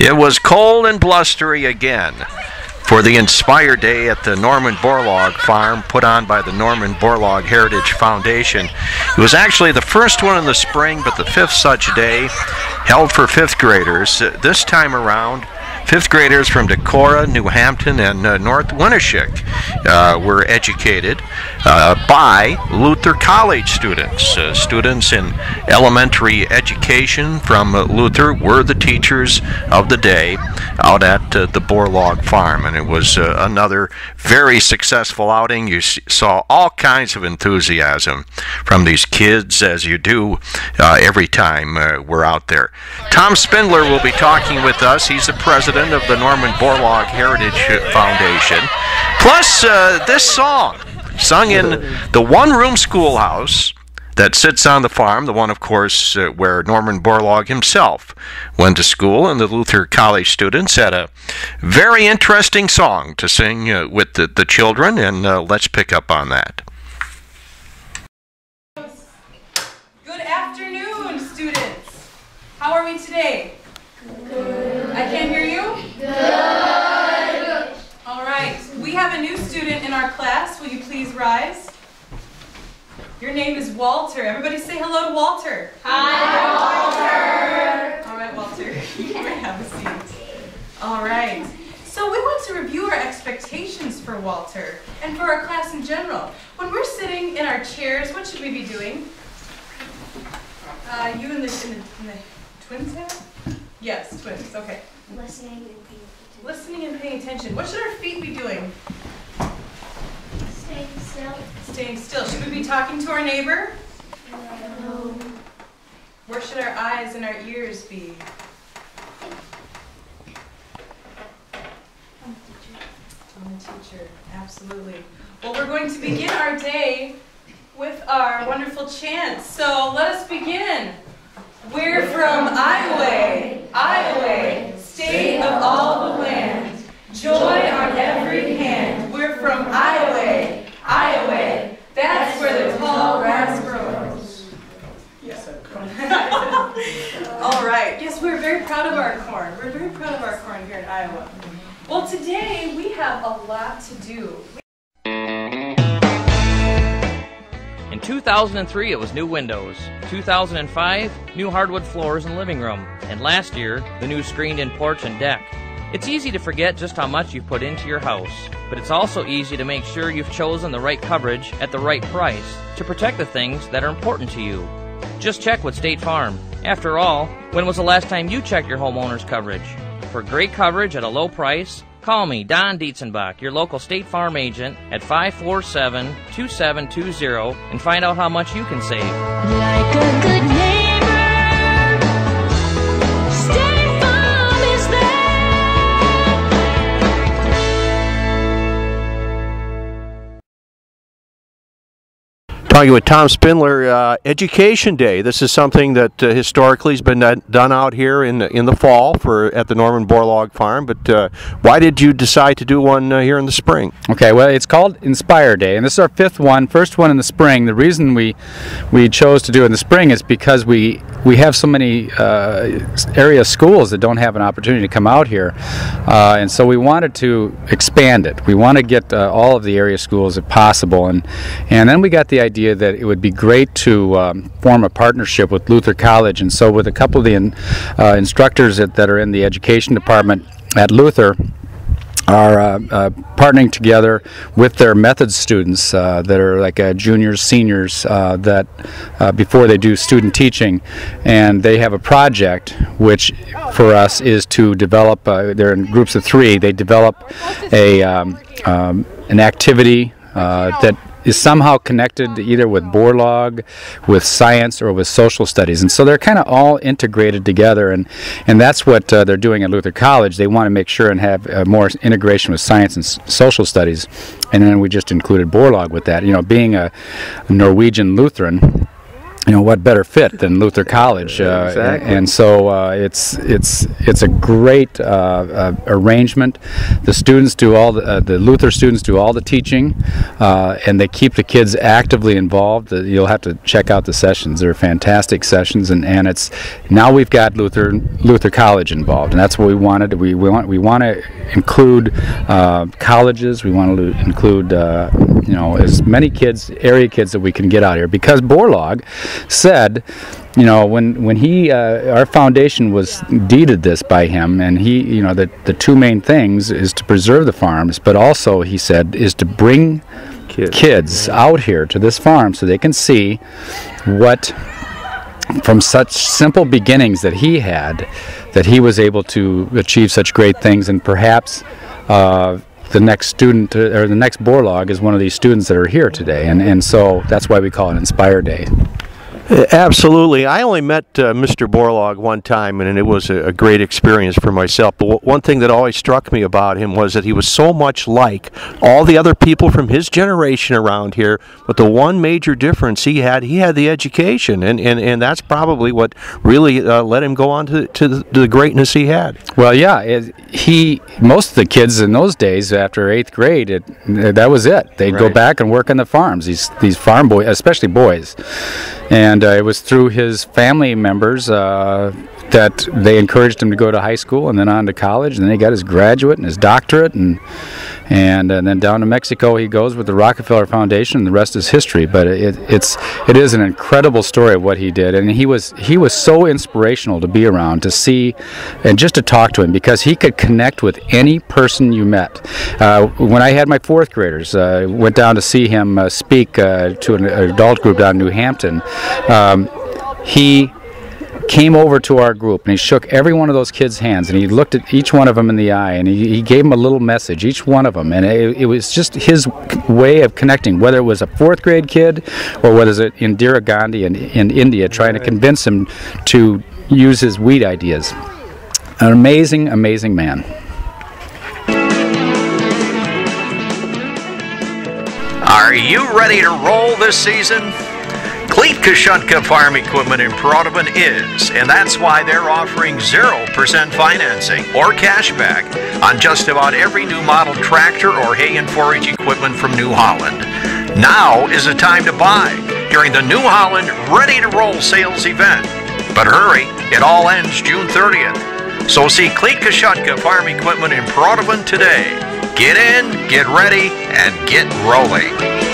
It was cold and blustery again for the Inspire Day at the Norman Borlaug farm put on by the Norman Borlaug Heritage Foundation. It was actually the first one in the spring, but the fifth such day held for fifth graders. This time around, fifth graders from Decorah, New Hampton, and North Winneshiek were educated by Luther College students. Students in elementary education from Luther were the teachers of the day out at the Borlaug farm, and it was another very successful outing. You saw all kinds of enthusiasm from these kids, as you do every time we're out there. Tom Spindler will be talking with us. He's the president of the Norman Borlaug Heritage Foundation. Plus, this song, sung in the one-room schoolhouse that sits on the farm, the one, of course, where Norman Borlaug himself went to school, and the Luther College students had a very interesting song to sing with the children, and let's pick up on that. Good afternoon, students. How are we today? Good. I can't hear you? Good. All right. We have a new student in our class. Will you please rise? Your name is Walter. Everybody say hello to Walter. Hi, Walter. All right, Walter. You may have a seat. All right. So we want to review our expectations for Walter and for our class in general. When we're sitting in our chairs, what should we be doing? You in the twins have? Yes, twins. Okay. Listening and paying attention. Listening and paying attention. What should our feet be doing? Staying still. Staying still. Should we be talking to our neighbor? No. Where should our eyes and our ears be? On the teacher. Absolutely. Well, we're going to begin our day with our wonderful chant. So let us begin. We're from Iowa, Iowa, state of all the land. Joy on every hand. We're from Iowa, Iowa. That's where the tall grass grows. Yes, all right. Yes, we're very proud of our corn. We're very proud of our corn here in Iowa. Well, today we have a lot to do. In 2003, it was new windows. 2005, new hardwood floors in the living room. And last year, the new screened-in porch and deck. It's easy to forget just how much you've put into your house, but it's also easy to make sure you've chosen the right coverage at the right price to protect the things that are important to you. Just check with State Farm. After all, when was the last time you checked your homeowner's coverage? For great coverage at a low price, call me, Don Dietzenbach, your local State Farm agent, at 547-2720 and find out how much you can save. Like a good neighbor, State Farm is there. Talking with Tom Spindler, Education Day. This is something that historically has been done out here in the fall at the Norman Borlaug farm. But why did you decide to do one here in the spring? Okay, well, it's called Inspire Day, and this is our fifth one, first one in the spring. The reason we chose to do it in the spring is because we have so many area schools that don't have an opportunity to come out here, and so we wanted to expand it. We want to get all of the area schools if possible, and then we got the idea that it would be great to form a partnership with Luther College, and so with a couple of the instructors that are in the education department at Luther are partnering together with their methods students that are like juniors, seniors, that before they do student teaching, and they have a project which for us is to develop, they're in groups of 3, they develop an activity that is somehow connected either with Borlaug, with science, or with social studies. And so they're kind of all integrated together, and that's what they're doing at Luther College. They want to make sure and have more integration with science and social studies. And then we just included Borlaug with that. You know, being a Norwegian Lutheran, what better fit than Luther College? Exactly. And so it's a great arrangement. The students do the Luther students do all the teaching, and they keep the kids actively involved. You'll have to check out the sessions; they're fantastic sessions, and it's now we've got Luther College involved, and that's what we wanted. We want to include colleges. We want to include as many area kids that we can get out here, because Borlaug said, when he our foundation was deeded this by him, and he the two main things is to preserve the farms, but also he said is to bring kids out here to this farm so they can see what, from such simple beginnings that he had, that he was able to achieve such great things. And perhaps the next student or the next Borlaug is one of these students that are here today, and so that's why we call it Inspire Day. Absolutely. I only met Mr. Borlaug one time, and it was a great experience for myself. But one thing that always struck me about him was that he was so much like all the other people from his generation around here, but the one major difference he had the education, and that's probably what really let him go on to the greatness he had. Well, yeah, most of the kids in those days, after 8th grade, that was it. They'd go back and work on the farms, these farm boys, especially boys. And it was through his family members that they encouraged him to go to high school and then on to college, and then he got his graduate and his doctorate, and then down to Mexico he goes with the Rockefeller Foundation, and the rest is history. But it is an incredible story of what he did, and he was so inspirational to be around, to see, and just to talk to him, because he could connect with any person you met. When I had my 4th graders, I went down to see him speak to an adult group down in New Hampton. He came over to our group and he shook every one of those kids' hands, and he looked at each one of them in the eye, and he gave them a little message, each one of them, and it was just his way of connecting, whether it was a 4th grade kid or whether it was Indira Gandhi in India, trying to convince him to use his wheat ideas. An amazing, amazing man. Are you ready to roll this season? Cleat Kashutka Farm Equipment in Proudman is, and that's why they're offering 0% financing or cashback on just about every new model tractor or hay and forage equipment from New Holland. Now is the time to buy during the New Holland Ready to Roll sales event. But hurry, it all ends June 30th. So see Cleat Kashutka Farm Equipment in Proudman today. Get in, get ready, and get rolling.